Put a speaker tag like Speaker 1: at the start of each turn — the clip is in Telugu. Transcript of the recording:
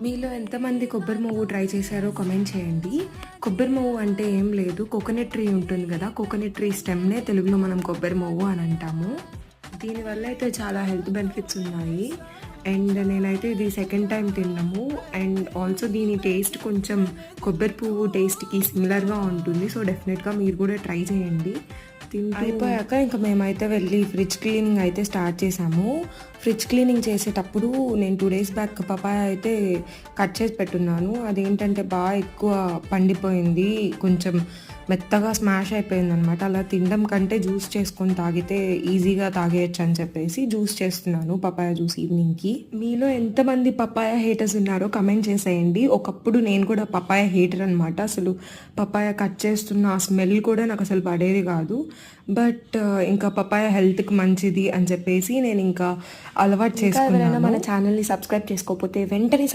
Speaker 1: మీలో ఎంతమంది కొబ్బరి మొవ్వు ట్రై చేశారో కామెంట్ చేయండి. కొబ్బరి మొవ్వు అంటే ఏం లేదు, కోకోనట్ ట్రీ ఉంటుంది కదా, కోకోనట్ ట్రీ స్టెమ్‌నే తెలుగులో మనం కొబ్బరి మొవ్వు అని అంటాము. దీనివల్ల అయితే చాలా హెల్త్ బెనిఫిట్స్ ఉన్నాయి. అండ్ నేనైతే ఇది సెకండ్ టైం తిన్నాము. అండ్ ఆల్సో దీని టేస్ట్ కొంచెం కొబ్బరి పువ్వు టేస్ట్‌కి సిమిలర్‌గా ఉంటుంది. సో, డెఫినెట్‌గా మీరు కూడా ట్రై చేయండి. అయిపోయాక ఇంకా మేమైతే వెళ్ళి ఫ్రిడ్జ్ క్లీనింగ్ అయితే స్టార్ట్ చేసాము. ఫ్రిడ్జ్ క్లీనింగ్ చేసేటప్పుడు నేను 2 డేస్ బ్యాక్ పపాయ అయితే కట్ చేసి పెట్టున్నాను. అదేంటంటే బాగా ఎక్కువ పండిపోయింది. కొంచెం మెత్తగా స్మాష్ అయిపోయిందనమాట. అలా తినడం కంటే జ్యూస్ చేసుకొని తాగితే ఈజీగా తాగేయచ్చు అని చెప్పేసి జ్యూస్ చేస్తున్నాను, పపాయ జ్యూస్ ఈవినింగ్‌కి. మీలో ఎంతమంది పపాయ హేటర్స్ ఉన్నారో కమెంట్ చేసేయండి. ఒకప్పుడు నేను కూడా పపాయ హేటర్ అనమాట. అసలు పపాయ కట్ చేస్తున్న ఆ స్మెల్ కూడా నాకు అసలు పడేది కాదు. బట్ ఇంకా పపాయ హెల్త్‌కి మంచిది అని చెప్పేసి నేను ఇంకా అలవాటు చేసుకున్నాను. మన ఛానల్‌ని సబ్స్క్రైబ్ చేసుకోకపోతే వెంటనే